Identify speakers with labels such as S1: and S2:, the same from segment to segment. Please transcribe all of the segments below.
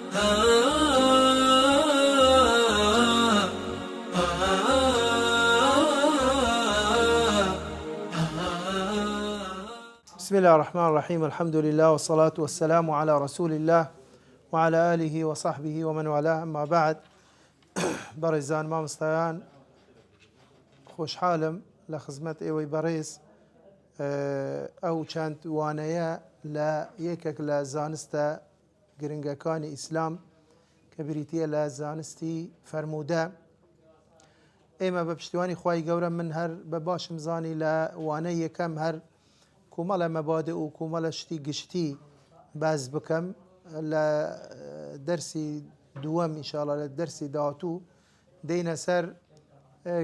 S1: بسم الله الرحمن الرحيم. الحمد لله والصلاة والسلام على رسول الله وعلى آله وصحبه ومن والاه. أما بعد، بەڕێزان مامۆستایان خۆشحاڵم لە خزمەت ئێوەی بەڕێز ئەو چەند وانەیە لە یەکێک لە زانستە گرنگەکانی ئیسلام کە بریتیە لە زانستی فەرموودە. ئێمە بە پشتیوانی خوای گەورە من هەر بە باشم زانی لە وانەی یەکەم هەر کومەڵە مەبادئ و کومەڵە شتی گشتی باز بکەم. لە دەرسی دووەم ئینشاءڵڵا لە دەرسی داهاتوو دەینە سەر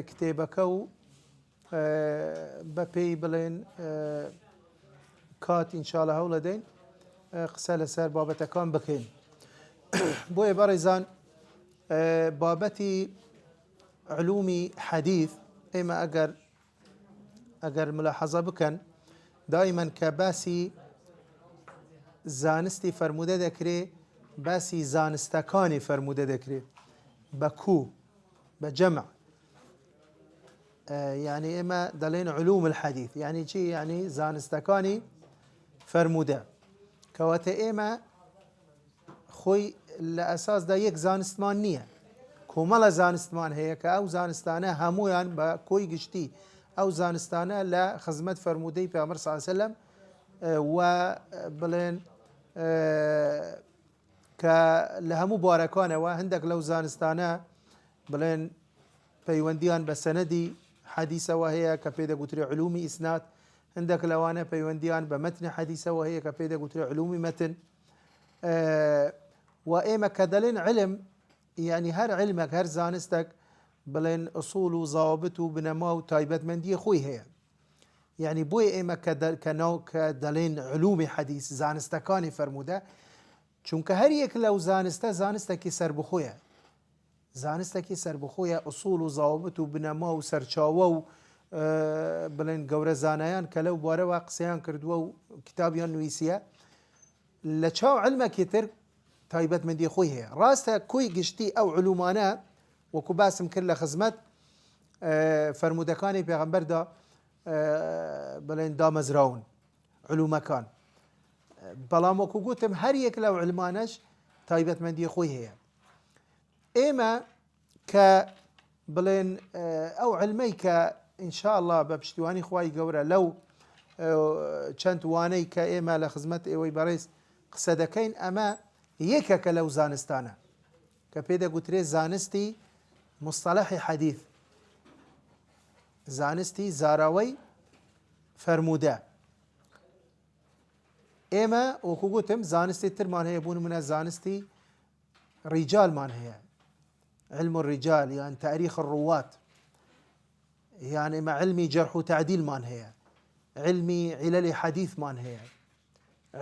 S1: کتێبەکە و بە پێی بڵێن کات ئینشاءڵڵا هەوڵە دەین قسە لەسەر بابەتەکان بکەین. بۆیە بەڕێزان، بابەتی علومی حەدیث ئێمە ئەگەر ملاحەزە بکەن دائیمەن کە باسی زانستی فەرموودە دەکرێت، باسی زانستەکانی فەرموودە دەکرێت بە کوو بە جەمع. یعنی ئێمە دەڵێن علوم الحەدیث یعنی چی؟ یعنی زانستەکانی فەرموودە. کەواتە ئێمە خۆی لە ئەساسدا یەک زانستمان نییە، کۆمەڵە زانستمان هەیە کە ئەو زانستانە هەمویان بە کۆی گشتی ئەو زانستانە لە خزمەت فەرموودەی پێغەمبەر صلی الله علیه وسلم و بڵێن کە لە هەموو بوارەکانەوە هەندێک لەو زانستانە بڵێن پەیوەندیان بە سەنەدی حەدیثەوە هەیە کە پێی دەگوترێ علومی ئیسناد، هەندێک لەوانە پەیوەندیان بە مەتنی حەدیثەوە هەیە کە پێی دەگوترێ علومی مەتن. و ئێمە کە دەڵێن علم یعنی هەر علمێک هەر زانستێک بڵێن ئوسوڵ و زاوابط و بنەما و تایبەتمەندی خۆی هەیە. یعنی بۆیە ئێمە کە دەڵێن علومی حەدیث زانستەکانی فەرموودە، چونکە هەر یەک لەو زانستێکی سەربەخۆیە، زانستێکی سەربەخۆیە، ئوسوڵ و زاوابط و بنەما و سەرچاوە و بڵێن گەورە زانایان کە لەو بوارەوە قسەیان کردووە و کتابیان نوویسیە، لە چاو علمێکی تر تایبەتمەندی خۆی هەیە. ڕاستە کۆی گشتی ئەو علومانە وەکو باسم کرد لە خزمەت فەرموودەکانی پێغەمبەردا بڵێن دامەزراون علومەکان، بەڵام وەکو گوتم هەر یەک لەو علمانەش تایبەتمەندی خۆی هەیە. ئێمە کە بڵێن ئەو علمەی کە ئینشاءڵڵا بە پشتیوانی خوای گەورە لەو چەند وانەی کە ئێمە لە خزمەت ئێوەی بەڕێز قسە دەکەین، ئەمە یەکێکە لەو زانستانە کە پێی دەگوترێت زانستی مستەلەحی حەدیث، زانستی زاراوەی فەرموودە. ئێمە وەکو گوتم زانستی ترمان هەیە، بوون منە زانستی ڕیجالمان هەیە، علم الرجال یان تاریخ الڕوات، یان ئێمە علمی جەرح و تعدیلمان هەیە، علمی علەلی حەدیثمان هەیە،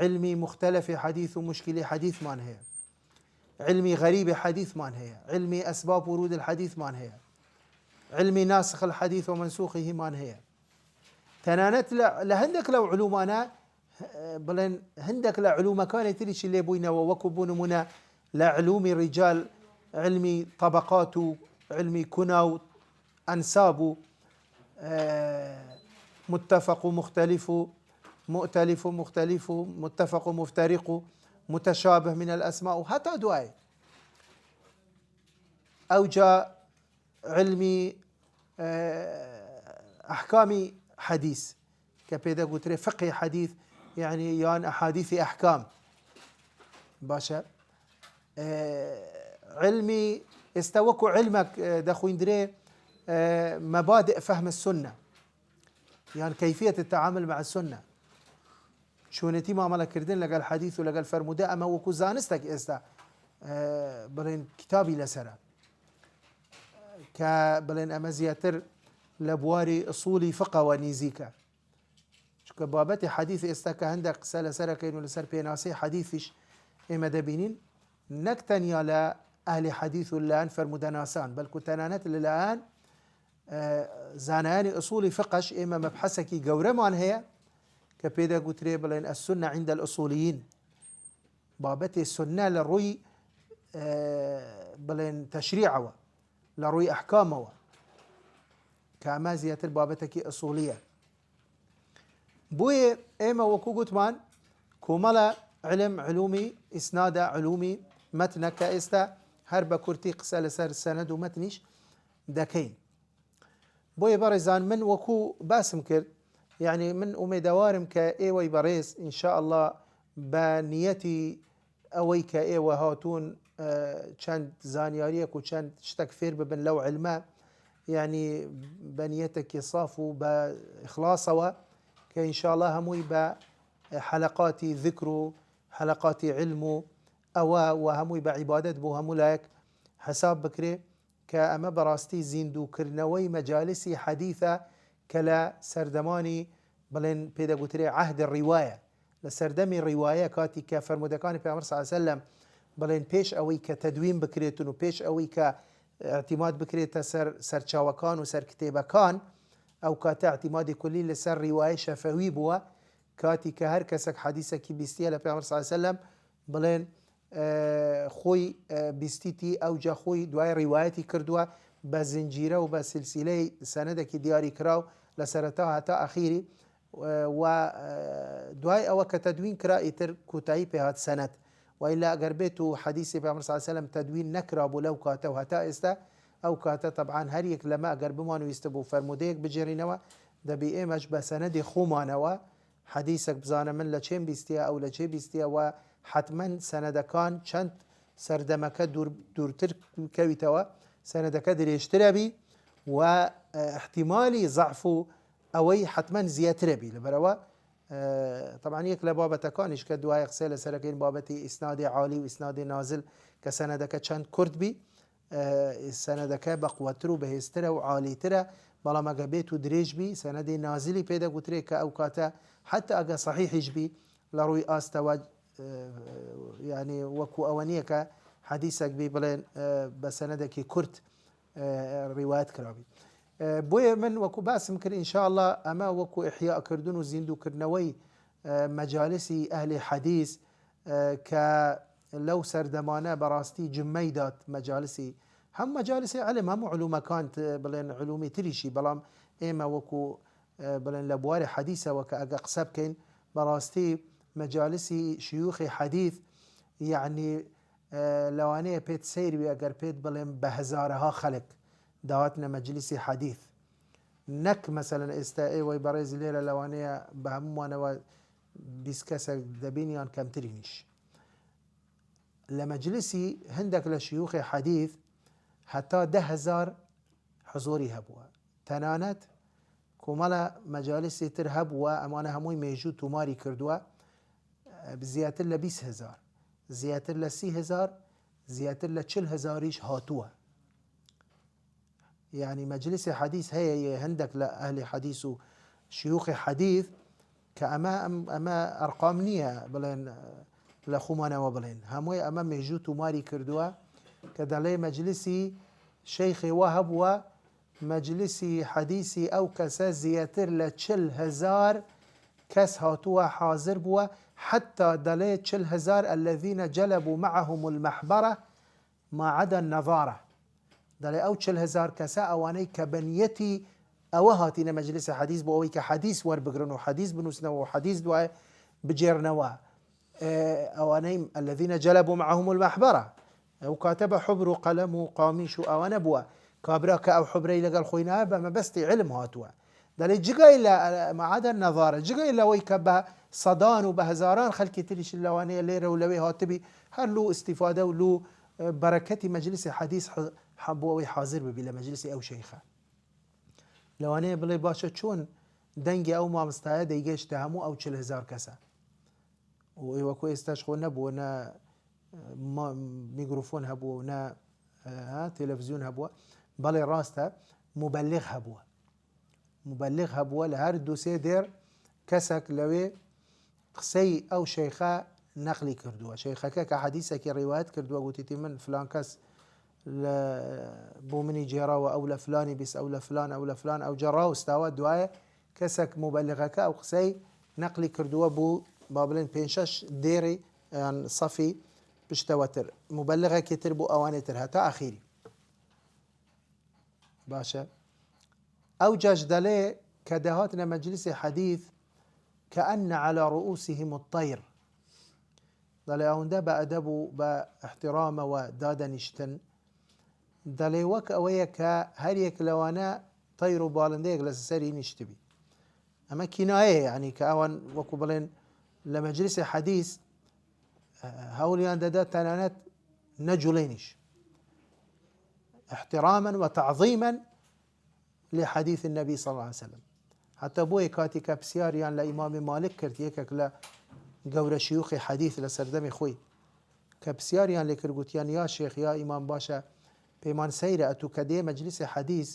S1: علمی مختلفی حەدیث و مشکلی حەدیثمان هەیە، علمی غەریبی حەدیثمان هەیە، علمی ئەسباب ورود الحەدیثمان هەیە، علمی ناسخ الحەدیث و منسوخیهمان هەیە. تەنانەت لە هەندێک لەو علومانە بڵێن هەندێک لە علومەکانی تریشی لێبووینەوە، وەکو بوو نمونە لە علومی ڕیجال علمی طبقات و علمی کونا و ئەنساب و متفق و مختلف و مؤتلف و مختلف و متفق و مفترق و متشابه من الأسماء و هەتا دوای ئەوجا علمی ئەحکامی حەدیث کە پێی دەگوترێ فقهی حەدیث یعنی یان ئەحادیثی ئەحکام. باشە، علمی ئێستا وەکو علمێک دەخوێندرێ مەبادئ فەهم السنة یان کەیفیەت التعامل مع السنة، چۆنێتی مامەڵەکردن لەگەڵ حەدیث و لەگەڵ فەرموودە. ئەمە وەکو زانستێک ئێستا بڵێن کتابی لەسەرە کە بڵێن ئەمە زیاتر لە بواری ئوسوڵی فقهەوە نیزیکە، چونکە بابەتی حەدیث ئێستا کە هەندێک قسە لەسەرەکەین و لەسەر پێناسەی حەدیثیش ئێمە دەبینین، نەک تەنیا لە ئەهلی حەدیث و لەلایەن فەرموودەناسان، بەڵکو تەنانەت لەلایەن زانایانی ئوسوڵی فقهش ئێمە مەبحەسێکی گەورەمان هەیە کە پێی دەگوترێ بڵێن السنة عند الأصوليين، بابەتی سنە لە ڕووی بلين تشريعه لروي أحكامه كما زيادة بابتك أصولية بوي إما وكو قتمان كومالا علم علومي إسنادا علومي متنا كإستا هربا كورتي قسالة سر السند ومتنيش دكين بوي برزان من وكو باسم كرد يعني من أميدوارم كأيوي بريز إن شاء الله بنيتي أوي كأيوة هاتون چند زانياريك وچند شتكفير ببن لو علماء يعني بنيتك يصافوا بإخلاصوا كإن شاء الله هموي بحلقات ذكروا حلقات علموا وهموي بعبادت بو همو لايك حساب بكري كأما براستي زيندو كرنوي مجالسي حديثة كلا سردماني بلين بيدا قتري عهد الرواية لسردمي الرواية كاتي كفرمودكاني في عمر صلى الله عليه وسلم بلين بيش أوي كتدوين بكريتون وبيش أوي كاعتماد بكريتا سر شاوكان وسر كتابكان أو كاتا اعتمادي كلي لسر رواية شفوي بوا كاتي كهر كسك حديثك بيستيا لبي عمر صلى الله عليه وسلم بلين خوي بيستيتي أو جا خوي دواي روايتي كردوا بزنجيرة وبسلسلة سندك دياري كراو لسرتها تا أخيري ودواي أو كتدوين كرا يتر كتاي بهات سند وإلا أقربيتو حديثي في عمر صلى الله عليه وسلم تدوين نكرا بلو كاتا وهتا استا أو كاتا طبعا هريك لما أقرب مانو يستبو فرموديك بجرينوا دبي إيمج بسند خومانوا حديثك بزانا من لچين بيستيا أو لچي بيستيا وحتما سندكان چند سردمك دورتر كويتوا سندك دريشترى بي واحتمالي ضعفه أوي حتما زياتر بي لبروا طبعا يك لبابة كانش كدواي قسيلة سركين بابتي إسنادي عالي وإسنادي نازل كسندك چند كرد بي سندك بقوترو بهسترى وعالي ترى بلا ما قبيتو دريج بي سندي نازلي بيدا قتريك أو كاتا حتى أقا صحيح بي لروي آستوا يعني وكو أوانيك حديثك بي بلين بسندك كرد روايات كرابي بوي من وكو باسم كر إن شاء الله أما وكو إحياء كردون وزيندو كرنوي مجالسي أهل حديث كلو سردمانة براستي جميدات مجالسي هم مجالسي علم هم علوم كانت بلين علومي تريشي بلام إما وكو بلين لبواري حديثة وكأقا قسب كين براستي مجالسي شيوخ حديث يعني لو أنا بيت سير بأقر بيت بلين بهزارها خلق دعوتنا مجلسي حديث نك مثلا استائي ويبرز ليلة لوانية بهموانا وبيسكسك دبينيان كم ترينيش لمجلسي هندك لشيوخ حديث حتى 10,000 حضوري هبوا تنانت كمالا مجالسي ترهبوا أمانا هموي ميجود تماري كردوا بزيادة ل 20,000 زيادة ل 30,000 زيادة ل 40,000 هاتوا يعني مجلس حديث هي هندك لأهل حديث وشيوخ حديث كأما أرقام نية بلين لخومانا وبلين هموي أما ميجوت ماري كردوا كدالي مجلسي شيخ وهب ومجلسي حديثي أو كسا زياتر لتشل هزار كس هاتوا حاضر بوا حتى دالي تشل هزار الذين جلبوا معهم المحبرة ما عدا النظارة دالي أو 40,000 كسا أواني كبنيتي أوهاتنا مجلس حديث بووي كحديث وربقرنو حديث بنوسنو حديث دواء بجيرنوا أواني الذين جلبوا معهم المحبرة وكاتب حبر قلم قاميش أوان بوا كابراك أو حبري لقال خوينا بما بستي علم هاتوا دالي جيغا إلا ما عدا النظارة جيغا إلا ويكبا صدان وبهزاران خلكي تريش اللوانية ليرة ولوي هاتبي هلو استفادة ولو بركة مجلس حديث حبوي حاضر ببي لمجلسي أو شيخة لو أنا بلي باشا چون دنجي أو ما مستعد يجيش تهمو أو 40,000 كسا وكو استشخو نبو نا ميكروفون هبو نا تلفزيون هبو بلي راستا مبلغ هبو لهر دوسي دير كسك لوي قسي أو شيخة نقلي كردوا شيخة كحديثك روايات كردوا قلت من فلان كس بومني جراوة أو لفلاني بس أو لفلان أو لفلان أو جراو استوى دواية كسك مبلغك أو قسي نقلي كردوا بو بابلين بينشش ديري يعني صفي پشتەوەتر مبلغێکی بۆ ئەوانێتر هەتا ئاخیری باشە ئەو جاش دەڵێ کە دەهاتنە مەجلیسی حەدیث كأن على رؤوسهم الطير دەڵێ ئەوەندە بە ئەدەب و بە احترامەوە دادەنیشتن دەڵێ وەک ئەوەیە کە هەریەک لەوانە تەیر و باڵندەیەک لە سەری نیشتبی ئەمە کینایە یعنی کە ئەوان وەکو بڵێن لە مەجلیسی حەدیث هەوڵیان دەدا تەنانەت نەجوڵێنیش احتراما وتعظيما لحديث النبي صلى الله عليه وسلم حتى بۆیە کاتی کە پرسیاریان لە ئیمامی مالک کرد یەکێک لە گەورە شیوخی حەدیث لە سەردەمی خۆی کە پرسیاریان لێ کرد گوتیان یا شێخ یا ئیمام باشە پەیمان سەیرە ئەتوو کە دێ مەجلیسی حەدیث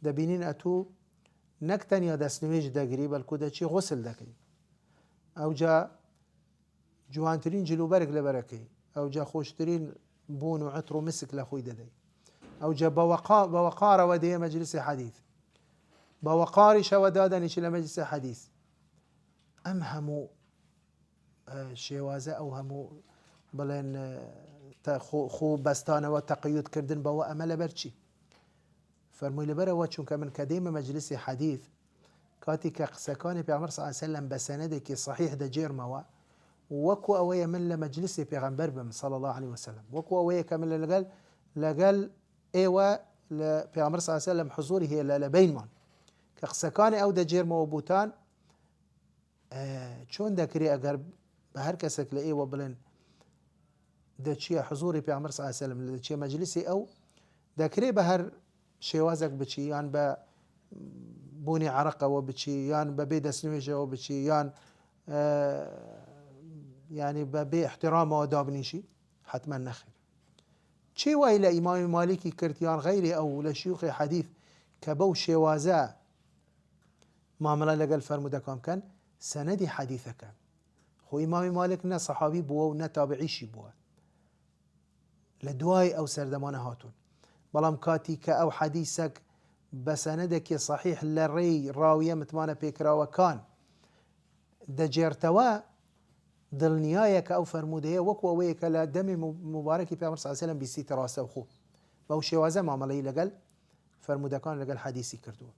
S1: دەبینین ئەتوو نەک تەنیا دەستنوێژ دەگری بەڵکو دەچی غوسل دەکەی ئەوجا جوانترین جلوبەرگ لەبەرەکەی ئەوجا خۆشترین بوون و عطر و مسک لە خۆی دەدەی ئەوجا بە وەقارەوە دێ مەجلیسی حەدیث بە وەقاریشەوە دادەنیشی لە مەجلیسی حەدیث ئەم هەموو شێوازە ئەو هەموو بڵێن خۆ بەستانەوە تەقەیودکردن بەوە ئەمە لەبەر چی فەرمووی لەبەرەوە چونکە من کە دێمە مەجلیسی حەدیث کاتی کە قسەکانی پێغەمبەر صلی الله علیه وسلم بە سەنەدێکی صحیح دەجێرمەوە وەکو ئەوەیە من لە مەجلیسی پێغەمبەر بم صلی الله عليه وسلم وەکو ئەوەیە کە من لەگەڵ ئێوە لە پێغەمبەر صلی الله عليه وسلم حضوری هەیە لە بینمان کە قسەکانی ئەو دەجێرمەوە بوتان چۆن دەکرێ ئەگەر بە هەر کەسێک لە ئێوە بڵێن دەچیە حضوری پێغەمبەر صلی الله عليه وسلم دەچیە مەجلیسی ئەو دەکرێ بە هەر شێوازێک بچی یان بە بوونی عەرەقەوە بچی یان بە بێ دەستنوێژەوە بچی یان يعني بێ احترامەوە دابنیشی حتما نەخێر چی وای لە ئیمامی مالیکی کرد یان غەیری ئەو لە شیوخی حەدیث کە بەو شێوازە مامەڵە لەگەڵ فەرموودەکان بکەن سەنەدی حەدیثەکە خۆ ئیمامی مالک نە سەحابی بووە و نە تابعیشی بووە لە دوای ئەو سەردەمانە هاتوون بەڵام کاتی کە ئەو حەدیثەک بە سەنەدێکی صحیح لە ڕێی ڕاویە متمانە پێکراوەکان دەجێرتەوە دڵنیایە کە ئەو فەرموودەیە وەکو ئەوەیە کە لە دەمی مبارەکی پێغەمبەر صلی الله علیه وسلم بیستیتە ڕاستە و خوب بەو شێوازە مامەڵەی لەگەڵ فەرموودەکان لەگەڵ حەدیثی کردووە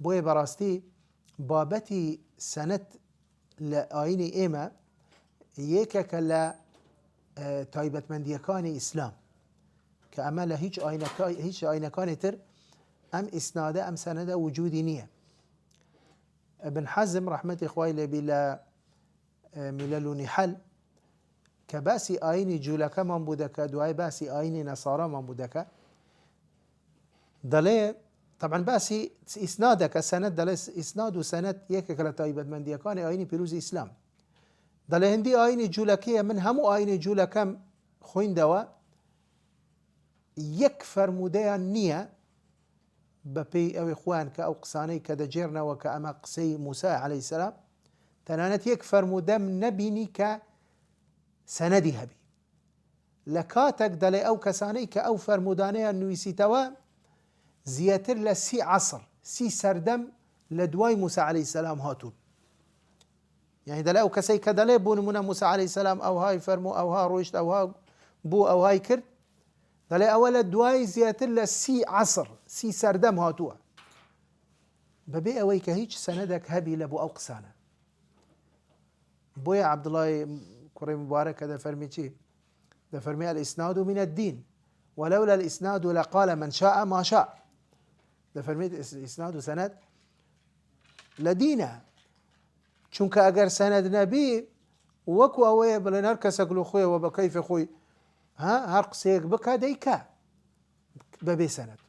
S1: بۆیە بەڕاستی بابەتی سەنەد لە ئاینی ئێمە یەکێکە لە تایبەتمەندیەکانی ئیسلام کە ئەمە لە هیچ ئاینەکانی تر ئەم ئیسنادە ئەم سەنەدە وجودی نییە ابن حەزم ڕەحمەتی خوای لێبی لە ملل و نیحەل کە باسی ئاینی جوولەکەمان بوو دەکە دوای باسی ئاینی نەسارامان بوو دەکە دەڵێ طبعا باسی ئیسنادەکە سەنەد دەڵێ ئیسناد و سەنەد یەکێک لە تایبەتمەندیەکانی ئاینی پیرۆزی ئیسلام دەڵێ هەندی ئاینی جوولەکەیە من هەموو ئاینی جوولەکەم خوێندەوە یەک فەرموودەیان نییە بەپێی ئەوەی خوان کە ئەو قسانەی کە دەجێرنەوە کە ئەمە قسەی موسا عەلەیهی سەلام تەنانەت یەک فەرموودەم نەبینی کە سەنەدی هەبی لە کاتێک دەڵێ ئەو کەسانەی کە ئەو فەرموودانەیان نوویسیتەوە زیاتر لە 30 عەسر 30 سەردەم لە دوای موسا عەلەیهی سەلام هاتوون یعنی دەڵێ ئەو کەسەی کە دەڵێ بۆ نمونە موسا عەلەیهی سەلام ئەوهای فەرموو ئەوها ڕۆیشت ئەوها بوو ئەوهای کرد دەڵێ ئەوە لە دوای زیاتر لە 30 عەسر 30 سەردەم هاتووە بەبێ ئەوەی کە هیچ سەنەدێک هەبی لە بۆ ئەو قسانە بۆیە عەبدوڵای کوڕی مبارەک کە دەفەرمی چی دەفەرمی الئیسناد من الدین ولولا الئیسناد لقال من شاء ما شاء دەفەرمێت ئیسناد و سەنەد لە دینە چونکە ئەگەر سەنەد نەبی وەکو ئەوەیە بڵێن هەر کەسێک لە خۆیەوە بە کەیفی خۆی هەر قسەیەک بکە دەیکا بەبێ سەنەد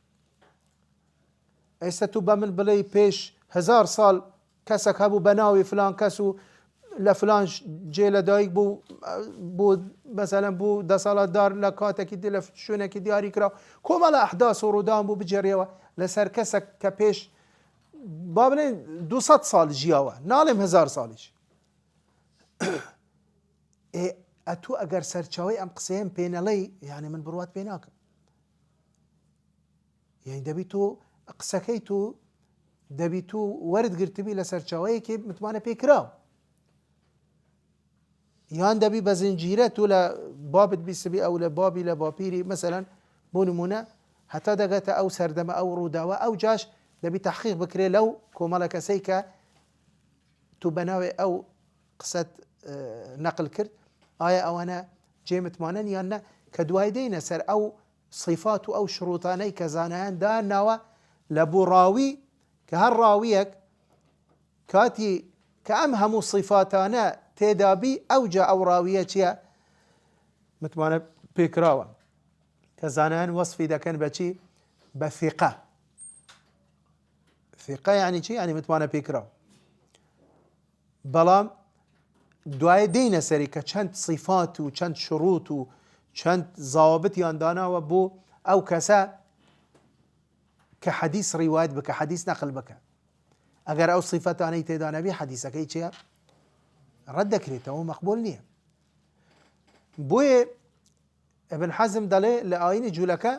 S1: ئێستا تو بە من بڵێ پێش 1000 ساڵ کەسێک هەبوو بە ناوی فلان کەس و لە فلان جێ لەدایک بوو مەسەلەن بوو دەسەڵاتدار لە کاتێکی دی لە شوێنێکی دیاری کرا کۆمەڵە ئەحداس و ڕووداوان بوو بجێڕیەوە لەسەر کەسێک کە پێش با بڵێن 200 ساڵ ژیاوە ناڵێم 1000 ساڵیش ئەتوو ئەگەر سەرچاوی ئەم قسەیەم پێ نەڵێی یعنی من بڕوات پێ ناکەم یعنی دەبی تۆ قسەکەی تۆ دەبی تۆ وەرد گرتبی لە سەرچاوەیەکی متمانە پێ کراوە یان دەبی بە زنجیرە تو لە بابت بیسبی ئەو لە بابی لە باپیری مەسەلەن بۆ نمونە هەتا دەگەتە ئەو سەردەمە ئەو ڕووداوە ئەو جاش دەبی تەحقیق بکرێ لەو کۆمەڵە کەسەی کە تو بەناوێ ئەو قسەت نەقل کرد ئایا ئەوانە جێمتمانن یان نە کە دوای دەینە سەر ئەو صیفات و ئەو شروتانەی کە زانایان داناوە لە بۆ ڕاوی کە هەر ڕاویەک کاتی کە ئەم هەموو صیفاتانە تێدابی ئەوجا ئەو ڕاویە چییە متمانە پێکراوە کە زانایان وەصفی دەکەن بەچی بە ثقە. ثقە یعنی چی؟ یعنی متمانە پێکراوە. بەڵام دوای دەینە سەری کە چەند صیفات و چەند شروط و چەند زاوابتیان داناوە بۆ ئەو کەسە کە حەدیث ڕیوایەت بکە حەدیث نەقل بکە. ئەگەر ئەو صیفەتانەی تێدا نەبی حەدیثەکەی چییە؟ ڕەت دەکرێتەوە مەقبول نییە. بۆیە ابن حەزم دەڵێ لە ئاینی جوولەکە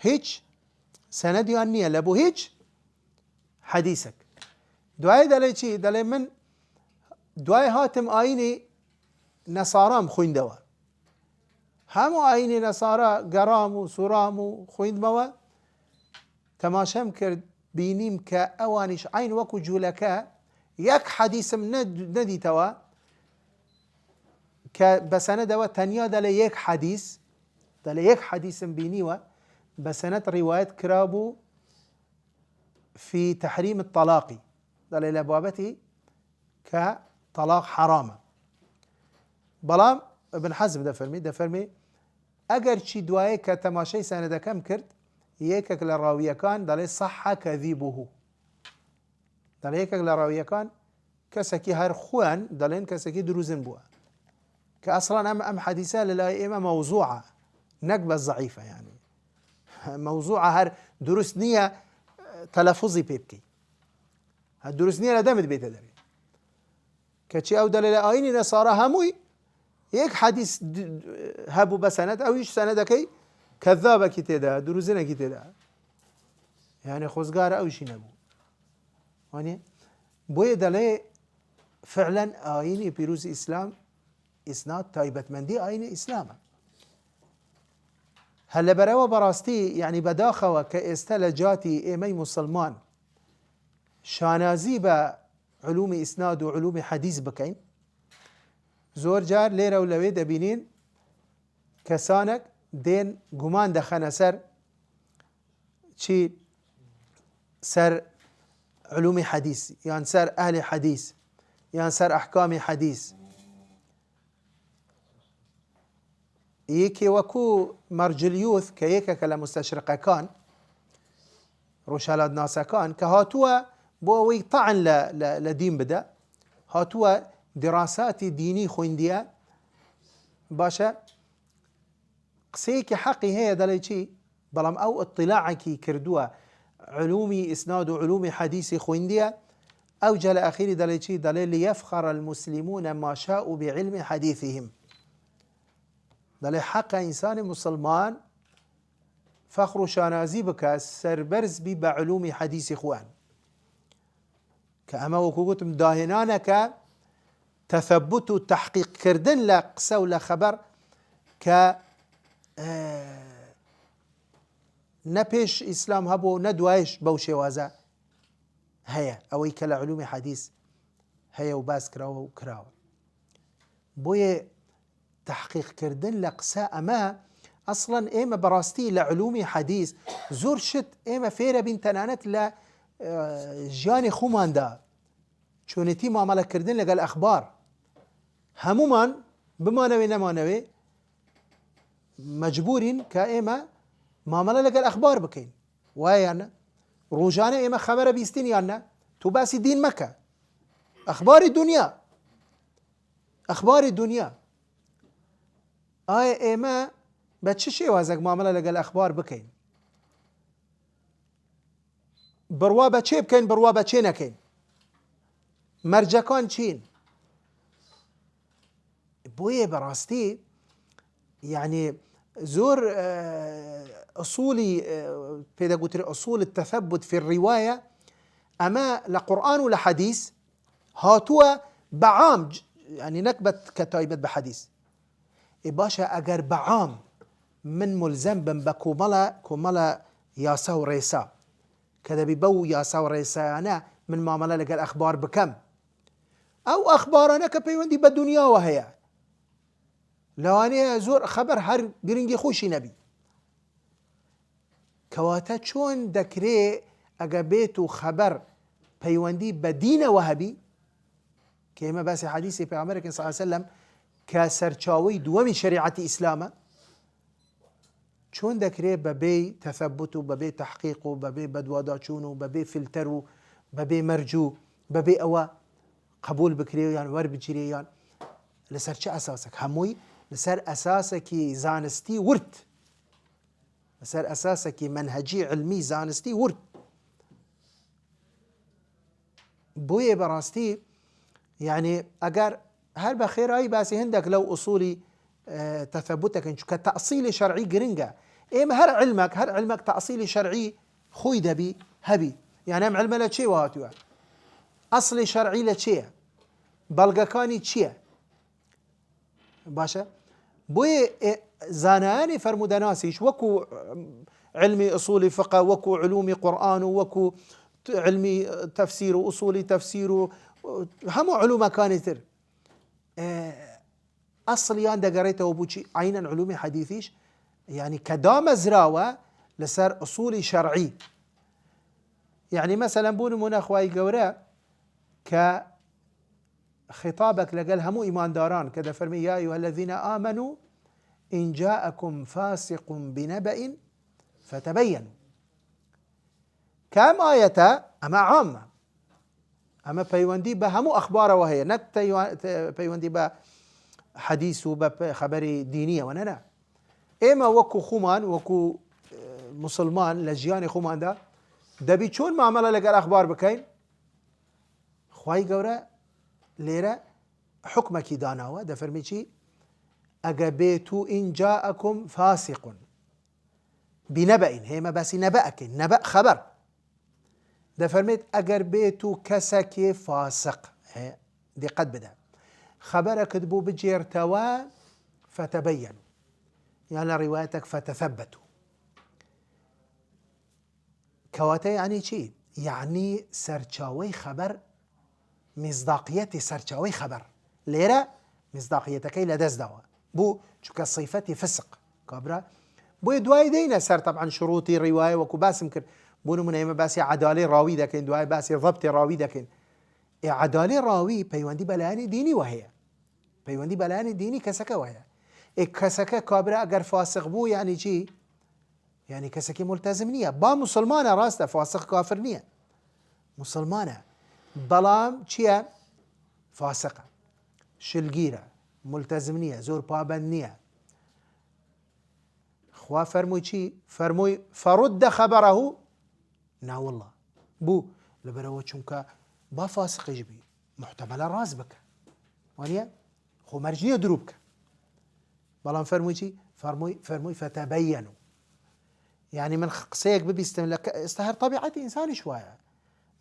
S1: هیچ سەنەدیان نییە لە بۆ هیچ حەدیثێک. دوای دەڵێ چی؟ دەڵێ من دوای هاتم ئاینی نەسارام خوێندەوە، هەموو ئاینی نەسارا گەڕام و سوورام و خوێندمەوە، تەماشەم کرد بینیم کە ئەوانیش عین وەکو جوولەکە یەک حەدیثم نەدیتەوە کە بە سەنەدەوە تەنیا دەڵێ یەک حەدیث، دەڵێ یەک حەدیثم بینیوە بە سەنەد ڕیوایەت کرابوو في تحریم الطلاقی، دەڵێ لە بابەتی کە طلاق حرامە. بەڵام ابن حەزم دەفەرمێ ئەگەر چی دوایە کە تەماشای سەنەدەکەم کرد یەکێک لە ڕاویەکان دەڵێ صەحە کەذیبوه، دەڵێ یەکێک لە ڕاویەکان کەسێکی هەر خوێن دەڵێن کەسێکی دروزن بووە کە ئەسڵان ئەم حەدیثە لەلای ئێمە مەوزوعە نەک بە زەعیفە، یعنی مەوزوعە هەر دروست نییە تەلەفوزی پێ بکەی، هەر دروست نییە لە دەمت بێتە دەرێ کەچی ئەو دەڵێ لە ئاینی نەسارا هەمووی یەک حەدیث هەبوو بە سەنەد ئەویش سەنەدەکەی کەذابێکی تێدا دروزنێکی تێدا، یعنی خۆزگارە ئەوشی نەبوو وانێ. بۆیە دەڵێ فعلەن ئاینی پیرۆزی ئیسلام ئیسناد تایبەتمەندی ئاینی ئیسلامە. هەر لەبەرەوە بەڕاستی یعنی بەداخەوە کە ئێستا لە جاتی ئێمەی موسڵمان شانازی بە علومی ئیسناد و علومی حەدیث بکەین، زۆر جار لێرە و لەوێ دەبینین کەسانێک دێن گومان دەخەنە سەر چی؟ سەر علومی حەدیث یان سەر ئەهلی حەدیث یان سەر ئەحکامی حەدیث. یەکێ وەکو مەرجلیوث کە یەکێکە لە مستەشرقەکان ڕۆژهەڵات ناسەکان کە هاتووە بۆ ئەوەی تەعن لە دین بدە، هاتووە دیراساتی دینی خوێندیە، باشە قسەیەکی حەقی هەیە دەڵێ چی؟ بەڵام ئەو ئەطلاعێکی کردووە علومی ئیسناد و علومی حەدیثی خوێندیە، ئەو جا لە ئەخیری دەڵێ چی؟ دەڵێ لیەفخەڕ المسلمون ما شاءوا بعلم حەدیثهم، دەڵێ حەقە ئینسانی مسلمان فەخر و شانازی بکە سەربەرز بی بە علومی حەدیثی خوان، کە ئەمە وەکو گوتم داهێنانەکە تەثەبوت و تەحقیقکردن لە قسە و لە خەبەر کە نە پێش ئیسلام هەبوو نە دوایش بەو شێوازە هەیە، ئەوەی کە لە علومی حەدیث هەیە و باس کراوە و کراوە. بۆیە تحقیقکردن لە قسە ئەمە ئەسڵەن ئێمە بەڕاستی لە علومی حەدیث زۆر شت ئێمە فێرە بین تەنانەت لە ژیانی خۆماندا، چۆنێتی مامەڵەکردن لەگەڵ ئەخبار هەمومان بمانەوێ نەمانەوێ مەجبورین کە ئێمە مامەڵە لەگەڵ ئەخبار بکەین، وایە یانە؟ ڕۆژانە ئێمە خەبەرە بیستین یانە؟ تو باسی دین مەکە، ئەخباری دنیا، ئەخباری دنیا. ئایا ئێمە بە چ شێوازێک مامەڵە لەگەڵ ئەخبار بکەین؟ بڕوا بە چێ بکەین بڕوا بە چێ نەکەین؟ مەرجەکان چین؟ بۆیە بەڕاستی یعنی زۆر ئەسوولی پێدەگوترێ ئەسوول التەثەبوت في الرواية ئەمە لە قورئان و لە حەدیث هاتووە بەعام يعني نكبت كتايبت بحديث باشا اگر بعام من ملزم بن بكوملا ياسا وريسا كذا بيبو ياسا وريسا انا من معامله لقى الاخبار بكم او اخبارنا كبيوندي بالدنيا وهي لو انا زور خبر هر جرينجي خوشي نبي كواتا چون دكري اجابيتو خبر بيوندي بدينه وهبي كما بس حديثي في امريكا صلى الله عليه وسلم كسرچاوي دومي شريعه اسلامه چون دكري ببي تثبتو ببي تحقيقو ببي بدواداچونو ببي فلترو ببي مرجو ببي اوا قبول بكري يعني ور بجري يعني لسر چه اساسك هموي لسر اساسك زانستي ورد لسر اساسك منهجي علمي زانستي ورد بوي براستي يعني اگر هر بخير اي باسي هندك لو اصولي تثبتك انشو كتأصيل شرعي جرينجا ايما هر علمك تأصيل شرعي خوي دبي هبي يعني ام علم لا شيء وهاتوا اصل شرعي لا شيء بلغكاني شيء باشا بوي زاناني فرمودناسيش وكو علمي اصولي فقه وكو علومي قرآن وكو علمي تفسير واصولي تفسير هم علوم كانتر اصلي انا قريته وبوشي عينا علومي حديثيش يعني كدام زراوه لسر اصولي شرعي يعني مثلا بون من اخواي قوراء كخطابك لقال همو ايمان داران كذا فرمي يا ايها الذين امنوا ان جاءكم فاسق بنبأ فتبينوا كم آية اما عامة اما بيوندي بهمو اخبار وهي نك بيوندي به حديث وبخبر دينية وننا اما وكو خومان وكو مسلمان لجياني خومان دا دبي چون معامله لقى الاخبار بكين خواي قورا ليرة حكمك داناوا دا فرمي چي اقبيتو ان جاءكم فاسق بنبأ هيما بس نبأك نبأ خبر دا فرميت اگر بيتو كسك فاسق دي قد بدا خبرك دبو بجيرتوا فتبينوا يعني روايتك فتثبتوا كواتا يعني شيء يعني سرچاوي خبر مصداقية سرچاوي خبر ليرة مصداقيتك إلى دز دوا بو شو صفتي فسق كابرا بو دواي دينا سر طبعا شروطي رواية وكو باس ممكن بونو من ايما باسي عدالي راوي دكين دواي باسي ضبط راوي دكين عدالي راوي بيواندي بلاني ديني وهي بيواندي بلاني ديني كسكة وهي كسكة كابرا اگر فاسق بو يعني جي يعني كسكي ملتزم نية با مسلمانة راسته فاسق كافر نية مسلمانة بلام چيا فاسقة شلگيرة ملتزم نية زور پابند نية خوا فرموي چي فرموي فرد خبره نا والله بو لبرو چونكا با فاسق يجبي محتمل راز بك وانيا خو مرجية دروبك بلام فرموي چي فرموي فتبينوا يعني من قسيك ببيستم لك استهر طبيعة إنسان شوية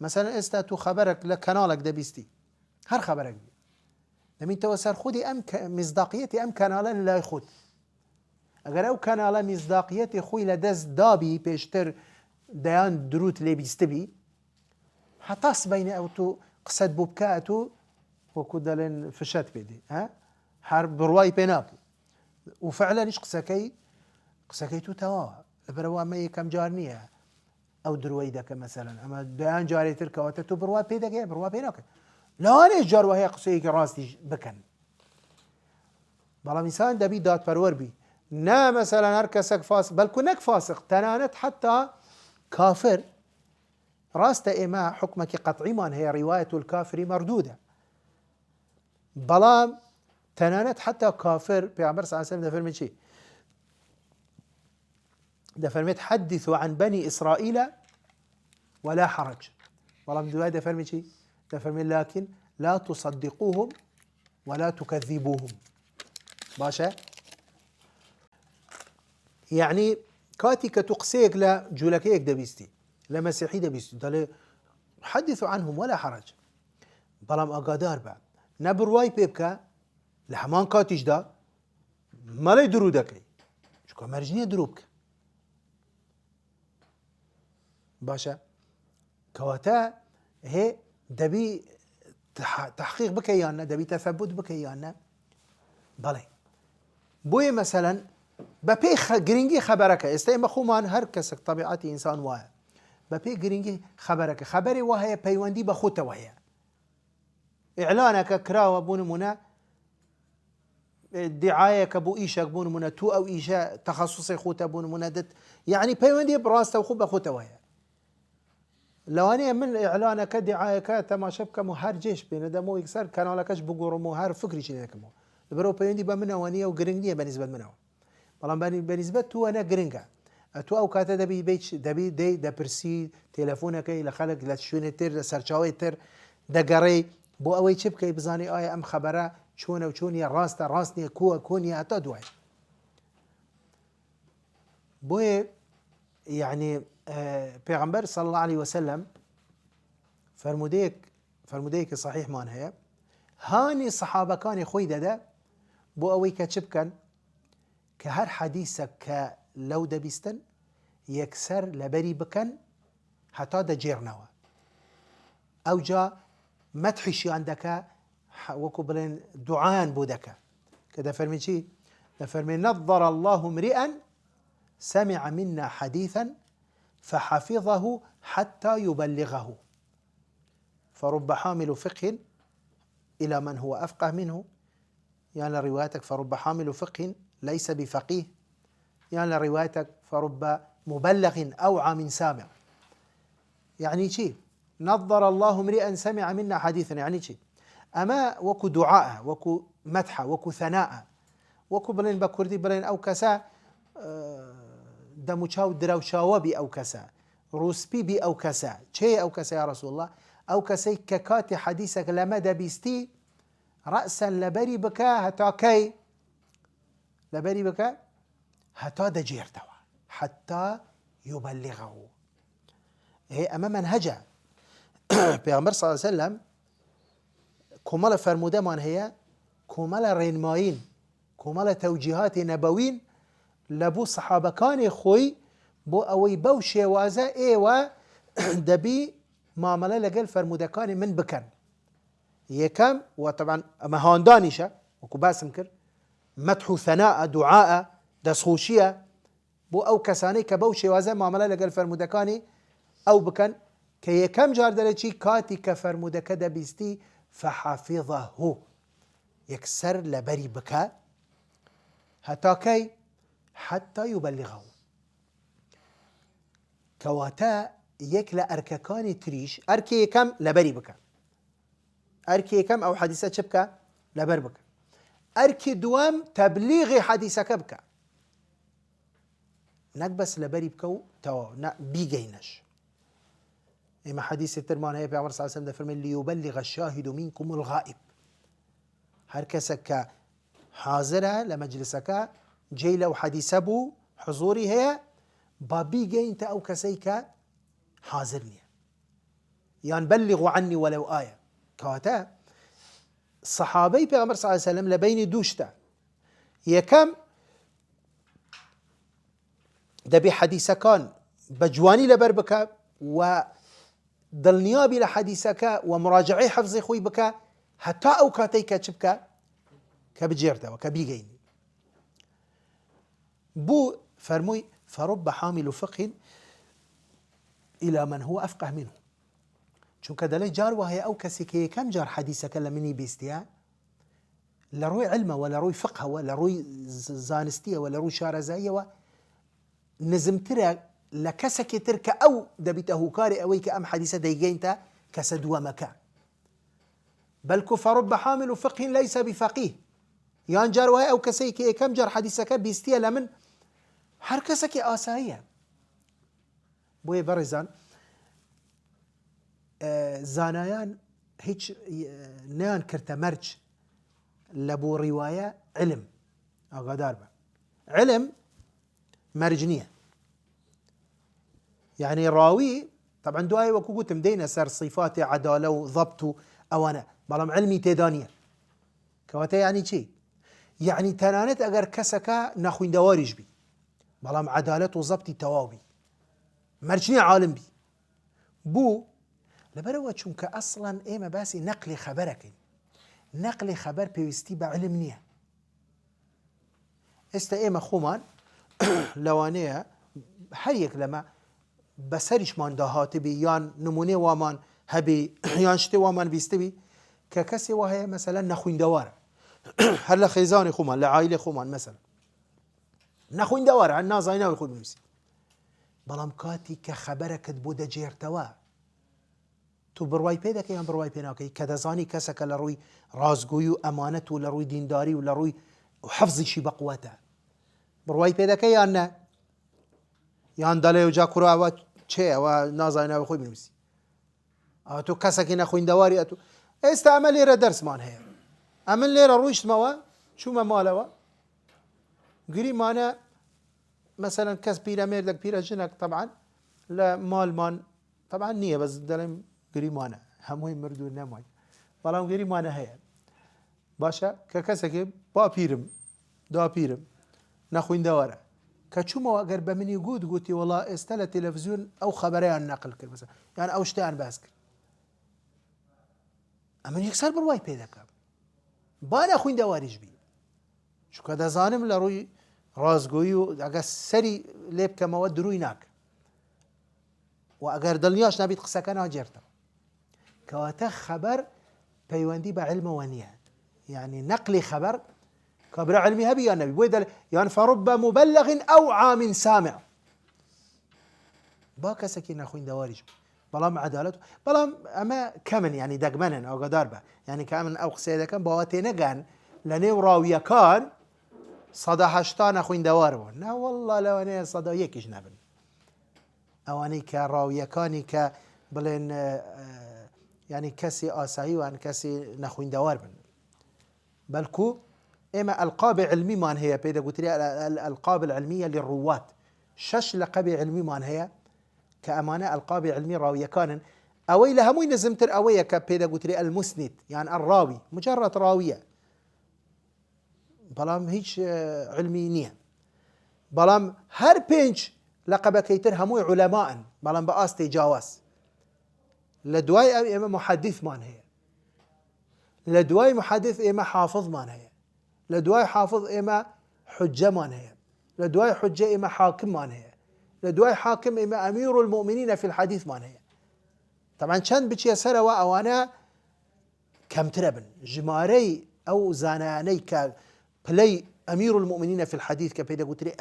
S1: مثلا استاتو خبرك لكنالك دبيستي هر خبرك بي لمن توسر خودي أم مصداقيتي أم كنالا لا يخود اگر او كنالا مصداقيتي خوي لدز دابي بيشتر ديان دروت لي بيستبي حتاس بين او تو قصد بوبكاتو وكدلن فشات بيدي ها حرب برواي بيناكي وفعلا ايش قسكيتو توا بروا ما كم جارنيه او درويدك مثلا اما ديان جاري تركا وتتو بروا بيدك بروا بيناك لا انا جار وهي قصيك راستي بكن بلا انسان دبي دات فرور بي نا مثلا هركسك فاسق بل كنك فاسق تنانت حتى كافر راست إما حكمك قطعي من هي رواية الكافر مردودة بلام تنانت حتى كافر بيعمر صلى الله عليه وسلم ده فرمي شيء ده فرمي تحدثوا عن بني إسرائيل ولا حرج بلام دواء ده فرمي شيء ده فرمي لكن لا تصدقوهم ولا تكذبوهم باشا يعني كاتي كتقسيك لا جولكيك دبيستي لا مسيحي دبيستي دالي حدثوا عنهم ولا حرج بلام أقادار بعد نبرواي بيبكا لحمان كاتيش دا مالي درو دكي شكو مرجنية دروبك باشا كواتا هي دبي تحقيق بكيانا دبي تثبت بكيانا بلي بوي مثلا ببي جرينجي خبرك استيما خومان هر كسك طبيعتي انسان واه ببي جرينجي خبرك خبري وهي بيوندي بخوته وهي اعلانك كراوه بون منا دعايه كبو ايشك بون منا تو او ايشا تخصصي خوته بون منا دت يعني بيوندي براسته وخو بخوته وهي لو أنا من إعلانك دعاية تماشبك مهار جيش بين ده مو يكسر كانوا لكش بقول مهار فكري شيء ذاك مو البرو بيندي بمنه وانية وجرينجية بالنسبة منه طبعا بالنسبة تو أنا جرينجا تو أو كاتا دبي بيتش دبي دي دا برسي تلفونك إلى خلق لا شونتر سرچاويتر دا قري بو أوي شبك بزاني آية أم خبره شونه وشوني راسته راسني كوني أتا دوي بو يعني پیغمبر صلى الله عليه وسلم فرموديك صحيح مان هي هاني صحابه كان خوي ده بو اوي كتشبكن كهر حديثك لو دبستن يكسر لبري بكن حتى ده جيرنوا او جا مدحشي عندك وكبلين دعان بودك كده فرمي شي ده فرمي نظر الله امرئا سمع منا حديثا فحفظه حتى يبلغه فرب حامل فقه إلى من هو أفقه منه يعني روايتك فرب حامل فقه ليس بفقيه يعني روايتك فرب مبلغ أوعى من سامع يعني شيء نظر الله امرئا سمع منا حديثا يعني شيء أما وكو دعاء وكو مدح وكو ثناء وكو بلين بكردي بلين أو كسا دموچاو دروشاوبي أو كسا روسبي بي أو كسا شيء أو كسا يا رسول الله أو كسي ككاتي حديثك لما دبيستي رأسا لبري بكا هتا كي لبري بكا هتا دجير توا حتى يبلغه هي أمام منهجة پیغمبر صلى الله عليه وسلم كمال فرموده من هي كمال رينماين كمال توجيهات نبوين لبو صحابه كان خوي بو اوي بو شوازه ايوا دبي معامله لقل فرموده كان من بكن يكم وطبعا مهاندانيشه وكو باسم كر مدح ثناء دعاء دسخوشيه بو او كساني كبو شوازه معامله لقل فرموده كان او بكن كي كم جار دلشي كاتي كفرموده كده بيستي فحافظه يكسر لبري بكا هتاكي حتى يبلغه كواتا يكلا أرككاني تريش أركي كم لبري بك أركي كم أو حديثة شبكة لبر بك أركي دوام تبليغ حديثك بك نكبس لبري بكو تو بيجينش إما حديث الترمان هي بيعمر صلى الله عليه وسلم فرمي ليبلغ الشاهد منكم الغائب هركسك حاضرة لمجلسك جاي لو حديثة بو حضوري هي بابي جاي انت او كسيك حاضرني يعني بلغوا عني ولو آية كواتا صحابي پیغمبر صلى الله عليه وسلم لبين دوشتا يكم دبي حديثكان بجواني لبربك ودلنيابي لحديثك ومراجعي حفظي خوي بك حتى او كاتيك تشبك كبجيرتا وكبيجيني بو فرموي فرب حامل فقه إلى من هو أفقه منه چونك دلي جار وهي أو كسي كم جار حديثك لمني بيستيا لروي علمه ولا روي فقه ولا روي زانستية ولا روي شارزاية نزمترا لكسك ترك أو دبته كاري أويك أم حديثة ديجينتا كسدوا مكان بل فرب حامل فقه ليس بفقيه يان جار وهي أو كسي كم جار حديثك بيستيا لمن حركسك آسايا بوي برزان زانایان هیچ نیان کرده مرج لبو رواية علم أقدار با علم مرجنية يعني راوي طبعا دعاي وكو قلت مدينة سر صفات عدالة وضبط أوانا بلام علمي تيدانية کەواتە یعنی چی؟ یعنی تەنانەت ئەگەر کەسەکە نەخوێندەواریش بی بەڵام عەدالەت و زەبتی تەواو بی مەرجنی عالم بی بوو لەبەرەوە چونکە ئەسڵەن ئێمە باسی نەقلی خەبەرەکەین نەقلی خەبەر پێویستی بە علم نییە ئێستا ئێمە خۆمان لەوانەیە هەر یەک لەمە بەسەریشمان داهاتبی یان نمونێ وامان هەبی یان شتێ وامان بیستبی کە کەسێ وا هەیە مەسەلەن نەخوێندەوارە هەر لە خێزانی خۆمان لە عایلێ خۆمان مەسەلەن نەخوێندەوارە هەر نازانی ناوی خۆی بنووسی بەڵام کاتی کە خەبەرەکەت بۆ دەجێرتەوە تو بڕوای پێ دەکەی یان بڕوای پێ ناکەی کە دەزانی کەسەکە لە ڕووی ڕازگۆیی و ئەمانەت و لە ڕووی دینداری و لە ڕووی حەفزیشی بەقووەتە بڕوای پێ دەکەی یان نە یان دەڵێ و جا کوڕاوە چێ ئەوە نازانی ناوی خۆی بنووسی ئەوە تۆ کەسێکی نەخوێندەواری ئەتو ئێستا ئەمە لێرە دەرسمان هەیە ئەمن لێرە ڕوویشتمەوە چوومە ماڵەوە گریمانە مەسەلەن کەس پیرەمێردێک پیرەژنێک تەبعەن لە ماڵمان تەبعەن نییە بەس دەڵێم گریمانە هەمووی مردوو نەمای بەڵام گریمانە هەیە باشە کە کەسێکی داپیرم نەخوێندەوارە کە چوومەوە ئەگەر بە منی گوتی وەڵا ئێستا لە تەلەڤیزیۆن ئەو خەبەرەیان نەقل کرد مەسەلەن یان ئەو شتیان باس کرد ئەمن یەکسەر بڕوای پێ دەکەم با نەخوێندەواریش بی چونکە دەزانم لە ڕووی ڕازگۆیی و ئەگە سەری لێ بکەمەوە دروی ناکە و ئەگەر دڵنیاش نابیت قسەکە ناجێرتەوە کەواتە خەبەر پەیوەندی بە علمەوە نییە یعنی نەقلی خەبەر کابرا علمی هەبی یان نەبی بۆی یان فەڕب مبلغ ئەو عام سامع با کەسێکی نەخوێندەواریش بەڵام عەدالەت بەڵام ئەمە کەمن ینی دەگمەنن ئاگادار بە ینی کە من ئەو قسەیە دەکەم باوە تێنەگەن لە نێو ڕاویەکان 180 نەخوێندەوارەوە نا وەڵڵا لەوانەیە 101ش نەبن ئەوانەی کە ڕاویەکانی کە بڵێن ینی کەسی ئاسایی وان کەسی نەخوێندەوار بن بەڵکو ئێمە ئەلقاب علمیمان هەیە پێی دەگوترێ الألقاب العلمية للرواة 6 لەقەبی علمیمان هەیە کە ئەمانە ئەلقابی علمی ڕاویەکانن ئەوەی لە هەمووی نزمتر ئەوەیە کە پێی دەگوترێ المسند یان الراوی مجرد ڕاویە بەڵام هیچ علمی نییە بەڵام هەر 5 لەقەبەکەی تر هەمووی عولەماءن بەڵام بە ئاستی جیاواز لە دوای ئەو ئێمە محەدیثمان هەیە لە دوای محەدیث ئێمە حافظمان هەیە لە دوای حافظ ئێمە حجەمان هەیە لە دوای حجە ئێمە حاکممان هەیە لە دوای حاکم ئێمە ئەمیر المؤمنین فی الحەدیثمان هەیە طبعا چەند بچیە سەرەوە ئەوانە کەمترە بن ژمارەی ئەو زانایانەی کە پلەی ئەمیر المؤمنین فی الحەدیث کە پێی دەگوترێ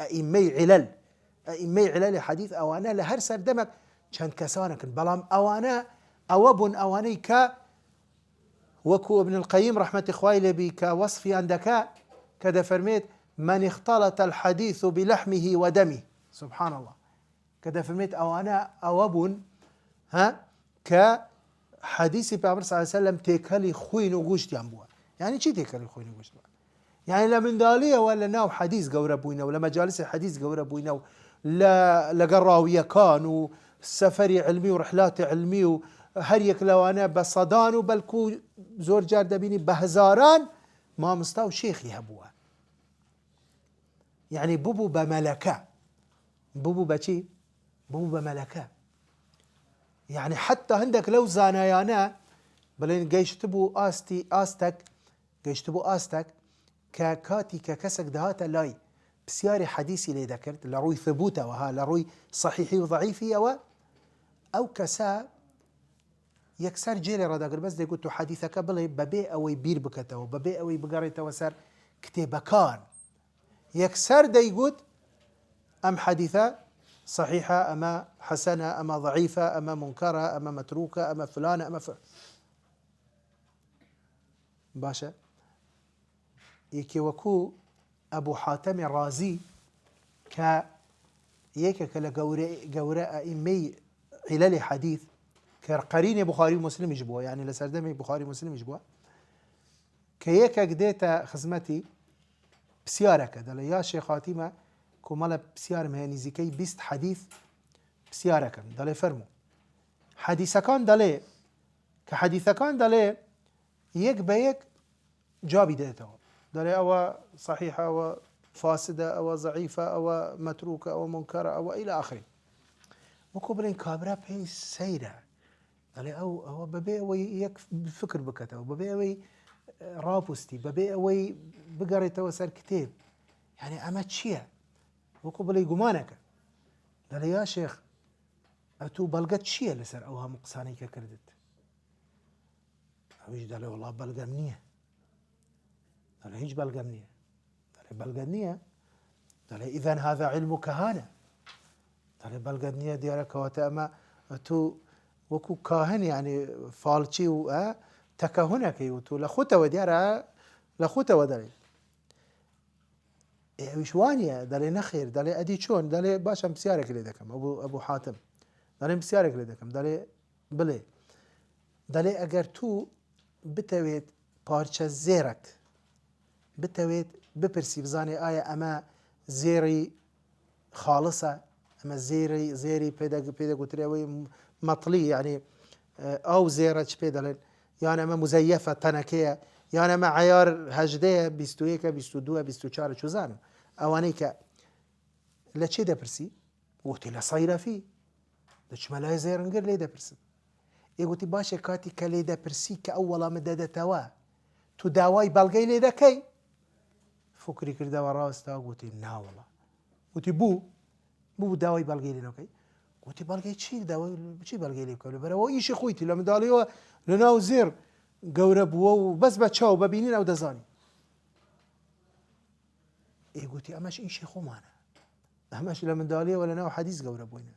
S1: ئەئیمەی علەلی حەدیث ئەوانە لە هەر سەردەمێک چەند کەسانەکن بەڵام ئەوانە ئەوە بوون ئەوانەی کە وەکو ابن القەیم ڕەحمەتی خوای لێبی کە وەصفیان دەکا کە دەفەرمێت من اختلط الحديث بلحمه ودمه سبحان الله کە دەفەرمێت ئەوانە ئەوە بوون کە حەدیثی پێغەمبەر صلی الله علیه وسلم تێکەلی خوین و گوشتیان بووە یعنی چی تێکەلی خوین و گوشت بووە یعنی لە منداڵیەوە لە ناو حەدیث گەورە بووینەوە لە مەجالیسی حەدیث گەورە بووینەوە لەگەڵ ڕاویەکان و سەفەری علمی و ڕحلاتی علمی و هەر یەک لەوانە بە سەدان و بەلکو زۆر جار دەبینی بە هەزاران مامۆستا و شێخی هەبووە یعنی بوو بە مەلەکە بوو بە چی؟ بوو بە مەلەکە یعنی حتا هەندێک لەو زانایانە بڵێن گەیشت بوو ئاستەک کە کاتی کە کەسێک دەهاتە لای پرسیاری حەدیثی لێ دەکرد لە ڕووی ثبوتەوە لە ڕووی صحیحی و ضعیفیەوە ئەو کەسە یەکسەر جێلێ ڕادەگرت بەس دەیگوت و حەدیثەکە بڵێ بەبێ ئەوەی بیر بکەتەوە بەبێ ئەوەی بگەڕێتەوە سەر کتێبەکان یەکسەر دەیگوت ئەم حەدیثە صحیحە ئەمە حەسەنە ئەمە ضعیفە ئەمە منکەرە ئەمە مەتروکە ئەمە فلانە ئەمە باشە یەکێ وەکو ئەبوو حاتەمی رازی کە یەکێکە لە گەورە ئەئیمەی علەلی حەدیث کە قەرینی بوخاری و مسلمیش بووە یعنی لە سەردەمی بوخاری و مسلمیش بووە کە یەکێک دێتە خزمەتی پرسیارەکە دەڵێ یا شێخ خاتیمە کۆمەڵە پرسیارم هەیە نزیکەی 20 حەدیث پرسیارەکەم دەڵێ فەرموو حەدیثەکان دەڵێ یەک بە یەک جابي ديتها دلي أو صحيحة أو فاسدة أو ضعيفة أو متروكة أو منكرة أو إلى آخره وكبرين كابرا بي سيرة دلي أو ببي أوي يك فكر بكته وببي أوي رابوستي ببي أوي بقري توسر كتاب يعني أما تشيا وكبري جمانك دلي يا شيخ أتو بلغت شيا لسر أوها مقصاني كردت أويش دلي والله بلغة منيه دلي هيج بلغة منيه دلي بلغة منيه دلي إذن هذا علم كهانة دلي بلغة منيه ديارك وتأما أتو وكو كاهن يعني فالشي و تكهنك وتو لخوتا وديارها لخوتا ودلي إيش وانيا دلي نخير دلي أدي شون دلي باشا مسيارك اللي دكم أبو حاتم دلي مسيارك اللي دكم دلي بلي دلي أجر تو بتويت بارشة زيرك بتويت ببرسي بزاني آية أما زيري خالصة أما زيري بيدا قتريوي مطلي يعني أو زيرة بيدلن يعني أما مزيفة تنكية يعني أما عيار هجدية بيستويكا بيستودوها بيستوشارة شوزانو أوانيكا لچه دا برسي وقتي لصيرة فيه لچ ملاي زيرنگر لي دا برسي يقولي باشا كاتي كلي دا برسي كأولا مدادة توا تو داواي بلغي لي دا كي فكري كردا وراستا قلتي نا والله قلتي بو داواي بلغي لي نوكي قلتي بلغي چي داواي چي بلغي لي بكالو برا وإيشي خويتي لما داليو لناو زير قورب وبس بچاو ببينين أو دزاني قلتي أماش إيشي خو مانا أماش لما داليو ولا ناو حديث قورب وينا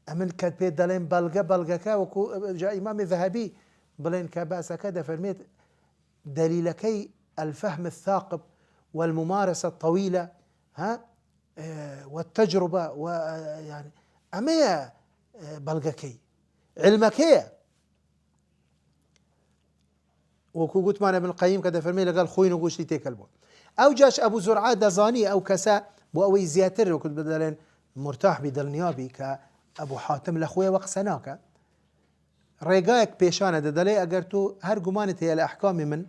S1: أمن كاد بيت دالين بلغكا وكو جاء إمام ذهبي بلين كباسكا دا فرميت دليلكي الفهم الثاقب والممارسة الطويلة والتجربة ويعني أمية بلغكي علمكي وكو قلت معنا ابن القيم كده فرمي لقال خوين وقوش لي تيكلبون أو جاش أبو زرعة دزاني أو كساء بوأوي زياتر وكنت بدلين مرتاح بدل نيابي كأبو حاتم لأخويا وقسناك ريقايك بيشانة دلي أقرتو هر قمانت هي الأحكام من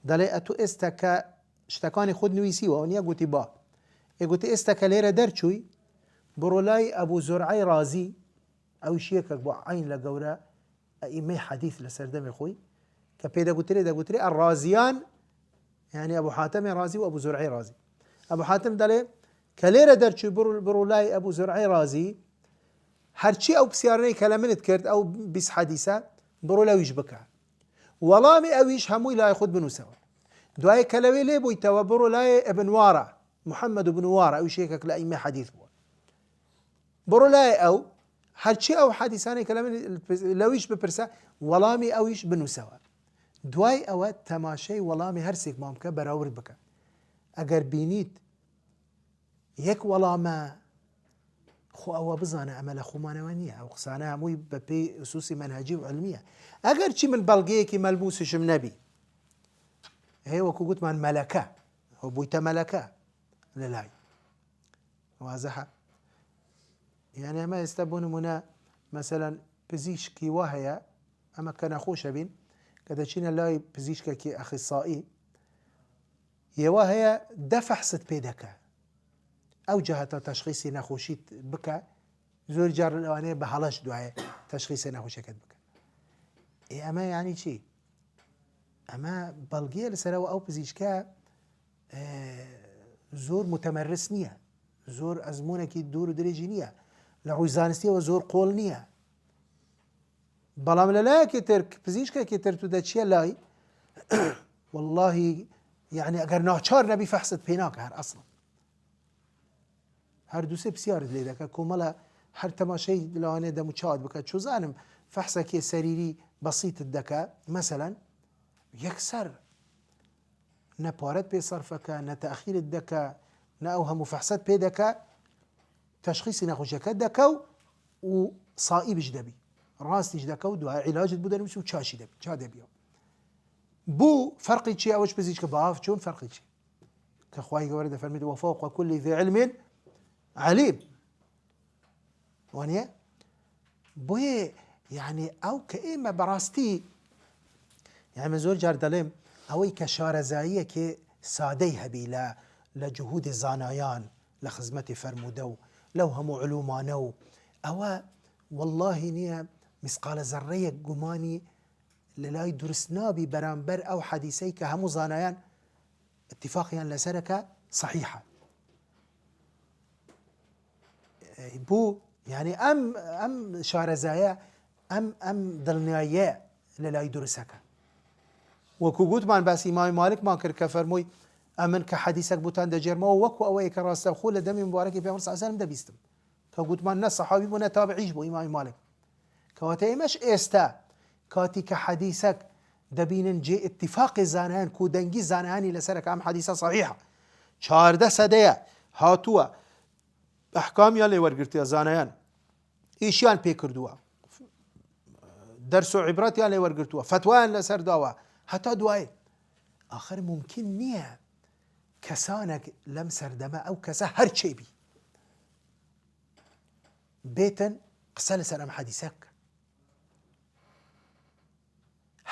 S1: دلي أتو استكا اشتكاني خود نويسي وانيا قلتي با قلتي استكا ليرة درچوي برولاي أبو زرعي رازي أو شيكك بو عين لقورا إيمي حديث لسردم خوي كبيدا قلت لي الرازيان يعني أبو حاتم رازي وأبو زرعي رازي أبو حاتم دلي كليرة درچوي برولاي أبو زرعي رازي هرچی او بسیارنی کلمنت کرد او بیس حدیثه برو لویش بکه ولامی اویش هموی لای خود بنوسوا دوای کلوی لی بوی تو برو لای ابن واره محمد ابن واره اویش یکک لایمه حدیث بود برو لای او هرچی او حدیثانی کلمن لویش بپرسه ولامی اویش بنوسوا دوای او تماشای ولامی هر سیک مامکه براورد بکه اگر بینید یک ولامه خو أو بزانه عمل خو مانوانية أو قصانها موي ببي أسوسي منهجي وعلمية أجر شي من بلقيكي ملموسش من نبي هي وكو قلت من ملكة هو بويتا ملكة للاي واضحة يعني ما يستبون منا مثلا بزيشكي وهي أما كان أخوش بين كذا شينا لاي بزيشكي أخصائي يواهي دفع ست بيدك أو جهة تشخيص نخوشيت بك زور جار الأوانية بحلاش دعاء تشخيص نخوشيت بك إيه أما يعني شيء أما بلغية لسراو أو بزيشكا زور متمرس نية زور أزمونك دور دريجي نية لعوزانستية وزور قول نية بلام لا كترك بزيشكا كتر تداتشيا لاي والله يعني أقر ناچار نبي فحصت بيناك هر أصلا هر دوسه بسیار لیده که کاملا هر تماشای لانه دمو چاد بکد شو زانم فحصه که سریری بسيط الدكا مثلا يكسر نبارت بصرفك نتأخير الدكا نأوهم فحصات بيدكا تشخيص نخوشك دكا وصائب جدبي راس جدكا ودعاء علاج بدن مسو تشاشي دبي تشا دبي بو فرقي شيء اوش بزيج كباف شون فرقي شيء كخواي ورد فرميت وفوق كل ذي علم عليم وانيا بوي يعني او كإما براستي يعني من زور جار دلم ئەوەی کە شارەزاییەکێ سادەی هەبی لە جهودی زانایان لە خزمەتی فەرموودە و لەو هەموو علومانە و ئەوە واللهی نییە مسقالە زەڕەیەک گومانی لە لای دروست نابی بەرامبەر ئەو حەدیسەی کە هەموو زانایان اتفاقیان لەسەرەکە صحیحە. بوو یعنی ئەم شارەزایە ئەم دڵنیاییە لە لای دروستەکە. وەکو گوتمان باسی ئیمامی مالکمان کرد کە فەرمووی ئەمن کە حەدیسێک بوتان دەجێرمەوە وەکو ئەوەیە کە ڕاستەوخۆ لە دەمی مبارەکی پێغەمبەر صلی الله علیه و سلم دەبیستم، کە گوتمان نە سەحابی بوو نە تابعیش بوو ئیمامی مالک. کەواتە ئێمەش ئێستا کاتی کە حەدیسەک دەبینن جێ اتفاقی زانایان کودەنگی زانایانی لەسەرەکە ئەم حەدیسە صحیحە 14 سەدەیە هاتووە ئەحکامیان لێ وەرگرتووە زانایان ئیشیان پێ کردووە دەرس و عیبرەتیان لێ وەرگرتووە فتوایان لەسەر داوە هەتا دوایێ ئاخر ممکن نییە کەسانێک لەم سەردەمە ئەو کەسە هەر چێبی بێتن قسە لەسەر ئەم حەدیسە بکە،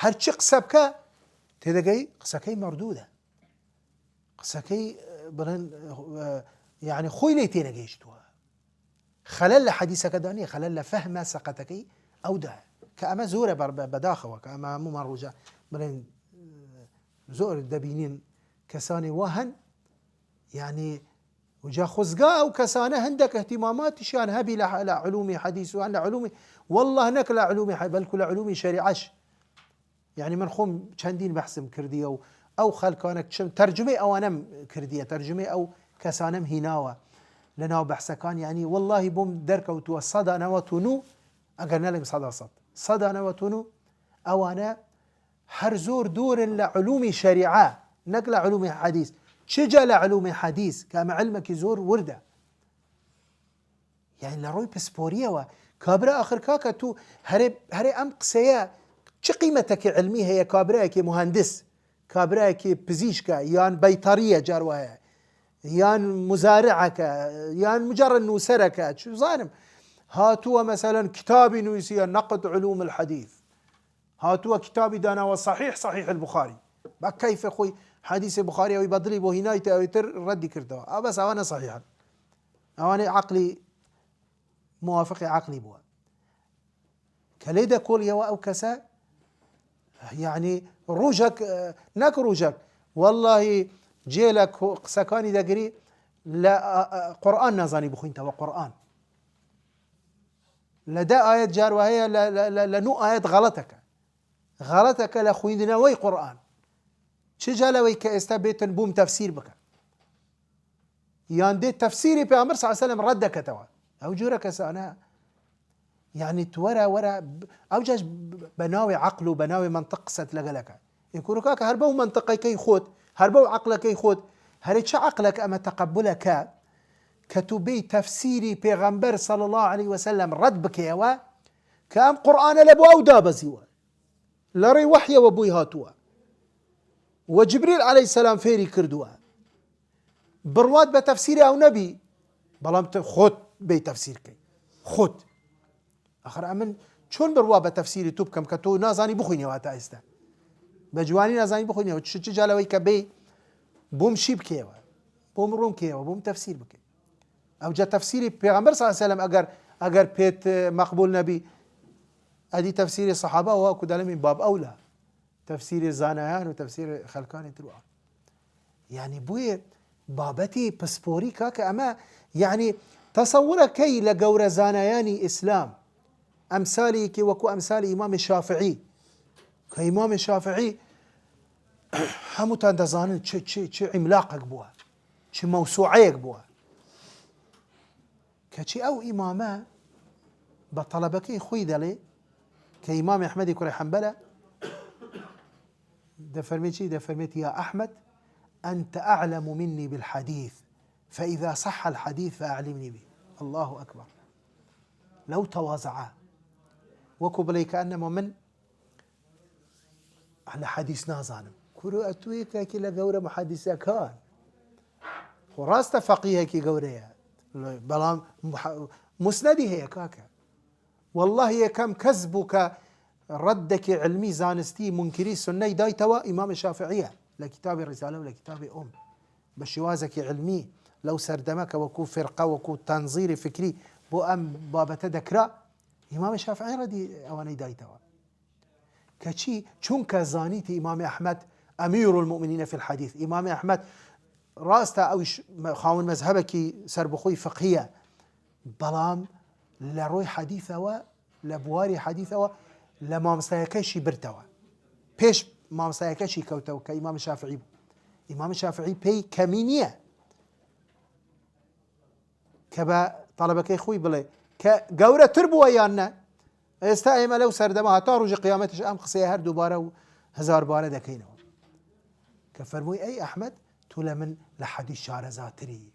S1: هەرچی قسە بکە تێدەگەی قسەکەی مەردوودە، قسەکەی بڵێن یعنی خۆی لێ تێنەگەیشتووە، خەلەل لە حەدیسەکەدا نییە، خەلەل لە فەهمە سەقەتەکەی ئەودا کە ئەمە زۆرە بەداخەوە کە ئەمە هەموومان ڕۆژە بڵێن زۆر دەبینین کەسانی وا هەن یعنی وجا خۆزگا ئەو کەسانە هەندێک احتیماماتیشیان هەبی لە علومی حەدیس و لە علومی والله نەک لە علومی بەلکو لە علومی شەریعەش. يعني من خۆم چەندین بەحسم کردیە و ئەو خەڵکانە تەرجمەی ئەوانەم کردیە، تەرجمەی ئەو کەسانەم هیناوە لە ناو بەحسەکان، یعنی واللهی بۆم دەرکەوتووە 199 ئەگەر نەڵێم 199 ئەوانە هەر زۆر دوورن لە علومی شەریعە نەک لە علومی حەدیث. چجا لە علومی حەدیث کە ئەمە علمێکی زۆر وردە، یعنی لە ڕۆی پسپۆریەوە کابرا ئاخر کاکە تو هەرێ ئەم قسەیە چ قیمەتێکی علمی هەیە کابراایەکی مهندس، کابراایەکی پزیشکە یان بەیتەریە جاروایە یان مزارعەکە یان مجرد نووسەرەکە چ زانم هاتووە مەسەلەن کتابی نووسیە نەقد علوم الحەدیث، هاتووە کتابی داناوە صحیح البخاری بە کەیفە خۆی حەدیثی بخاری ئەوی بەدڵی بۆ هینایتە ئەوی تر ڕەدی کردەوە، ئەو بەس ئەوانە صحیحن، ئەوانەی عەقلی موافقی عەقلی بووە کە لێ دەکۆڵیەوە ئەو کەسە یعنی ڕوژێک نەک ڕوژێک واللهی جێ لە قسەکانی دەگری لە قورئان نازانی بخوینتەوە قورئان لە 10 ئاەت جاروایە لە 9 ئاەت غەڵەتەکە لە خوێندنەوەی قورئان، چجا لەوەی کە ئێستا بێتن بووم تەفسیر بکە یان دێت تەفسیری پێغەمبەر صلی الله علیه و سلم ڕەت دەکەتەوە، ئەو جۆرە کەسانە يعني تورا او جاش بناوي عقل وبناوي منطق قصت لقلك يكون كاك هربو منطقي كي خود هربو عقلك كي خود هريتش عقلك اما تقبلك كتبي تفسيري بيغمبر صلى الله عليه وسلم رد بك يوا كام قرآن لبو او دابزيوا لري وحي وابوي هاتوا وجبريل عليه السلام فيري كردوا برواد بتفسيري او نبي بلام خود بي تفسير كي خود آخر ئەمن چۆن بڕوا بە تەفسیری تو بکەم کە تۆ نازانی بخوینەوە تا ئێستا بە جوانی نازانی بخوینەوە چ جالەوەی کە بێ بۆم شی بکەوە بۆم ڕوون کەوە بۆم تەفسیر بکە ئەو جا تەفسیری پێغەمبەر صلی الله علیه و سلم ئەگەر پێت مەقبول نەبی ئەدی تەفسیری سەحابە وەکو دەڵێمین باب ئەولا تەفسیری زانایان و تەفسیری خەڵکانی تر یعنی بۆیە بابەتی پسپۆری کاکە ئەمە یعنی تەسەورەکەی لە گەورە زانایانی ئیسلام أمثالي كي وكو أمثال إمام الشافعي كإمام الشافعي هموتان دزانن چه عملاقك بوا چه موسوعيك بوا كچي أو إماما بطلبكي خوي دلي كإمام أحمد كري حنبلة دفرميت يا أحمد أنت أعلم مني بالحديث فإذا صح الحديث فأعلمني به. الله أكبر. لو تواضعا وەکو بڵێ کەئەنەمە من لە حەدیث نازانم کورو ئەتوویەکێکی لە گەورە محەدیثەکان خۆ ڕاستە فەقیهێکی گەورەیە بەڵام مسنەدی هەیە کاکە والله یەکەم کەس بوو کە ردك علمي زانستي منكري سنة دايتوا إمام الشافعية لكتاب الرسالة ولكتاب بشوازك علمي لو سردمك وكو فرقة وكو تنظير فكري بو أم بابة ذكرى إمام الشافعي ردي أواني دايتوا كشي چونك زانيتي إمام أحمد أمير المؤمنين في الحديث إمام أحمد راستا أو خاون مذهبك سربخوي فقهية بلام لروي حديثة لبواري حديثة لما مستيكشي برتوا بيش ما مستيكشي كوتوا كإمام الشافعي إمام الشافعي بي كمينية كبا طلبك اخوي بلي كجورة تربو ويانا استائم لو سردما تاروج قيامتش ام قصيه هر دوباره هزار باره دكينه كفرموي اي احمد تولا من لحديث شعر زاتري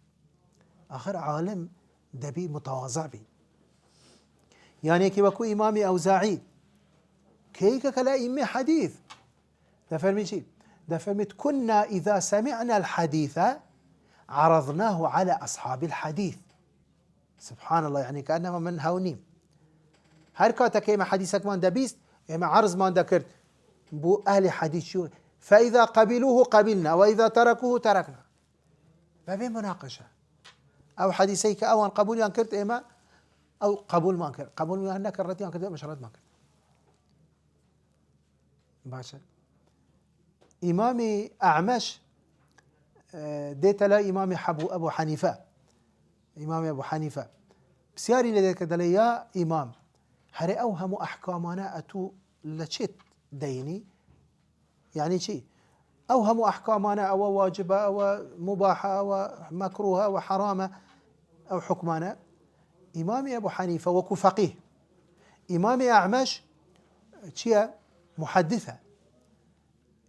S1: اخر عالم دبي متواضع بي يعني كي بكو امامي اوزاعي كيك كلا امي حديث دفرمي شي دفرمت كنا اذا سمعنا الحديث عرضناه على اصحاب الحديث سبحان الله يعني كانما من هونيم هر كاتك إما حديثك ما دبيست إما عرض ما ذكرت بو أهل حديث شو فإذا قبلوه قبلنا وإذا تركوه تركنا فبين مناقشة أو حديثيك أو أن قبول ينكرت إما أو قبول ما انكر قبول ما انك الرتي انكرت مش رد ما انكرت باشا إمامي أعمش ديت لا إمامي أبو حنيفة إمامي أبو حنيفة بسياري لديك دليا إمام هري أوهم أحكامنا أتو لشت ديني يعني شيء أوهم أحكامنا أو واجبة أو مباحة أو مكروهة أو حرامة أو حكمنا إمامي أبو حنيفة وكو فقيه إمامي أعمش شيء محدثة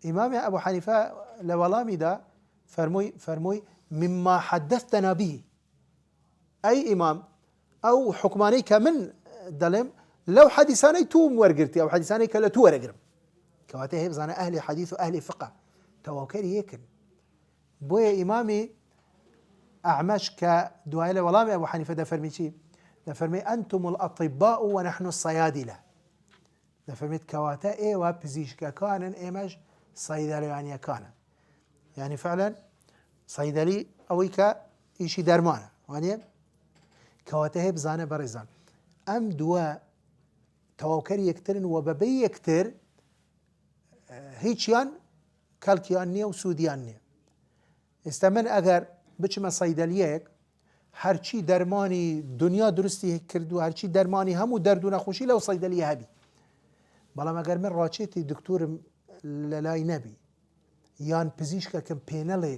S1: إمامي أبو حنيفة لولامي دا فرموي مما حدثتنا به أي إمام أو حكماني كمن دلم لو حديثاني توم ورقرتي أو حديثاني كلا تو ورقرم كواته بزانا أهل حديث وأهل فقه توكري يكن بويا إمامي أعمش كدوائل ولامي أبو حنيفة دفرمي شي دفرمي أنتم الأطباء ونحن الصيادلة دفرميت كواته إيه وابزيش كان إيمج صيدلي يعني كان يعني فعلا صيدلي أويكا إيشي درمانة وانيا كواته بزانا برزان أم دواء توكر يكترن وببي يكتر هيتشيان كالكيانية وسوديانية استمن أجر بچما صيدليك هرچی درمانی دنیا درستی کردو هرچی درمانی همو درد و نخوشی لو صيدلية هبي بەڵام ئەگەر من ڕاچێتی دکتۆرم لە لای نەبی یان پزیشکەکەم پێنەڵێ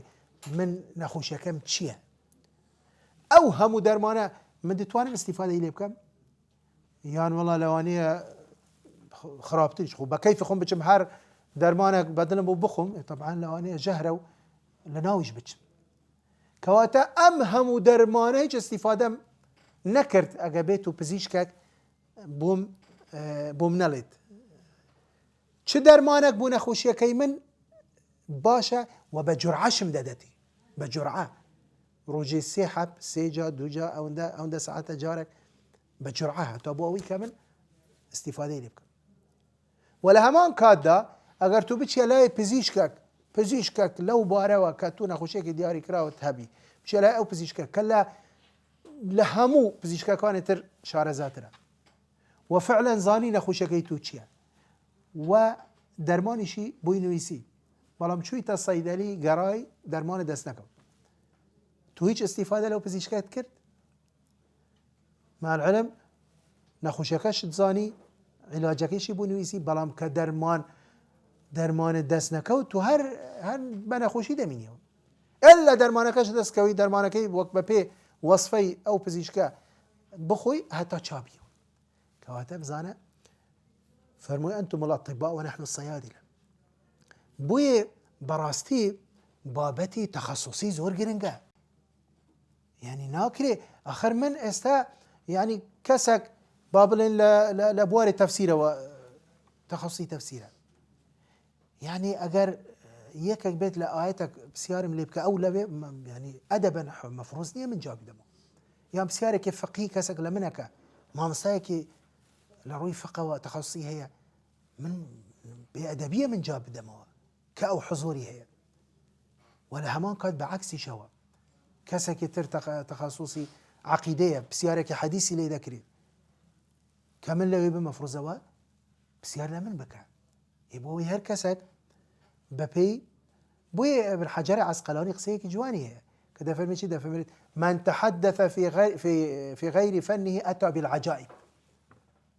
S1: من نەخۆشیەکەم چییە ئەو هەموو دەرمانە من دەتوانم استیفادەی لێ بکەم یان وەڵا لەوانەیە خراپتریش خۆ بە کەیفی خۆم بچم هەر دەرمانێک بەدڵم بۆ بخۆم طبعا لەوانەیە ژەهرە و لە ناویش بچم کەواتە ئەم هەموو دەرمانە هیچ استیفادەم نەکرد ئەگە بێت و پزیشکێک بۆم نەڵێت چ دەرمانێک بوو نەخۆشیەکەی من باشە و بە جورعەشم دەدەتی بە جورعە ڕۆژێ سێ حەب سێ جا دوو جا ئەوەندە سەعاتە جارێک بە جورعە هەتا بۆ ئەوەی کە من استیفادەی لێ بکەم و لە هەمان کاتدا ئەگەر تو بچیە لای پزیشکێک لەو بارەوە کە تو نەخۆشیێکی دیاری کراوت هەبی بچیە لای ئەو پزیشکە کە لە هەموو پزیشکەکانی تر شارەزاترە و فعلا زانی نەخۆشیەکەی تو چییە و دەرمانیشی بۆی نوویسی بەڵام چوویتە سەیدەلی گەڕای دەرمانە دەست نەکەوت تو هیچ استیفادە لەو پزیشکەت کرد مع العلم نەخۆشیەکەشت زانی عیلاجەکەیشی بۆ نوویسی بەڵام کە دەرمانە دەست نەکەوت تو هەر بە نەخۆشی دەمینیەوە ئەلا دەرمانەکەش دەستکەوی دەرمانەکەی وەک بە پێ وەسفەی ئەو پزیشکە بخۆی هەتا چاپیەوە كواتب بزانە فەرمووی أنتم الأطباء ونحن الصيادلة بوی بەڕاستی بابەتی تەخەسوسی زۆر گرنگە يعني ناکرێ ئەخر من ئێستا يعني کەسێک با بڵێن لە بواری تەفسیرەوە تەخەسوسی تەفسیرە يعني ئەگەر یەکێک بێت لە ئاەتێک پرسیارم لێ بکە ئەو لەوێ يعني ئەدەبەن مەفروض نییە من جوابی دەمەوە یان پرسیارێکی فەقیهی کەسێک لە منەکە مامۆستایەکی لروي فقه وتخصصي هي من بأدبية من جاب دموه كأو حضوري هي ولا همان قد بعكس شوا كسك تر تخصصي عقيدية بسيارك حديثي لي ذكري كمل لي بمفروض بسيار لمن بكى يبوي هر كسك ببي بوي ابن حجر عسقلاني قسيك جواني هي كذا فرمي ده فرمي من تحدث في غير فنه أتى بالعجائب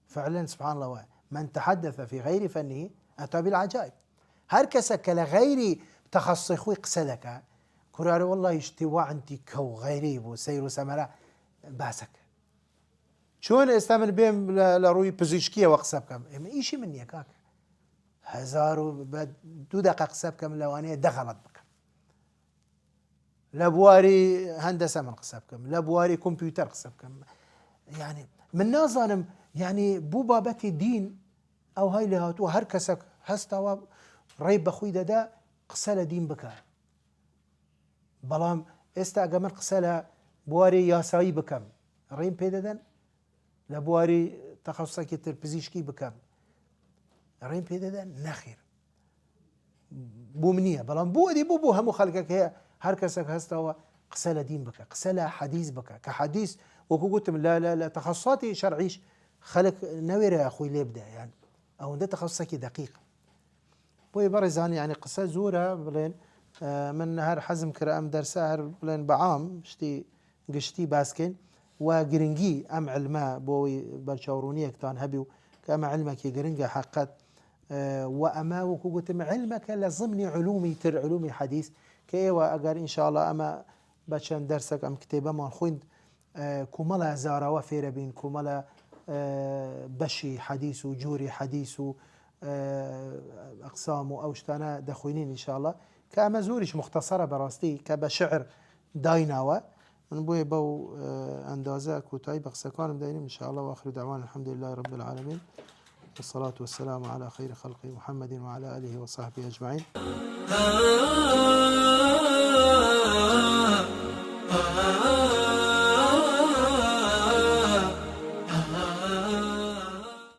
S1: فعلا سبحان الله من تحدث في غير فنه أتى بالعجائب هر كسك لغير تخصصي قسلك كرار والله يشتوى عندي كو غريب وسير وسمرة باسك شون استمر بهم لروي بزيشكية وقسب كم إيشي من يكاك هزار دو دقيقة قسب كم لوانية دخلت بك لبواري هندسة من قسب كم لبواري كمبيوتر قسب كم يعني من نظام يعني بو بابتي دين أو هاي لهاتو هر كسك هستوا ريب بخوي دا قسل دين بك بلام استعجمل قسلا بواري ياساي بكم ريم بيددن لبواري تخصصك تربزيشكي بكم ريم بيددن نخير بومنيه بلام بودي بو هم خلقك هي هر كسك هستوا قسلا دين بك قسلا حديث بك كحديث وكو قلت لا تخصصاتي شرعيش خلق نوير يا اخوي ليبدا يعني او ده تخصصك دقيق بوي برزان يعني قصه زوره بلين من هر حزم كرام درسه هر بلين بعام شتي قشتي باسكن وجرنجي ام علماء بوي برشاورونيه كتان هبيو كما علمك جرنجا حقت واما وكوت علمك لازمني علومي تر علومي حديث كي واجر ان شاء الله اما بشان درسك ام كتابه ما خويند كملا زارا وفير بين كملا بشي حديث وجوري حديث اقسام اوشتانا دخوينين ان شاء الله كما زوريش مختصرة براستي كبشعر دايناوا من بوي بو اندازه كوتاي بقسكان داينين ان شاء الله واخر دعوانا الحمد لله رب العالمين والصلاة والسلام على خير خلق محمد وعلى آله وصحبه أجمعين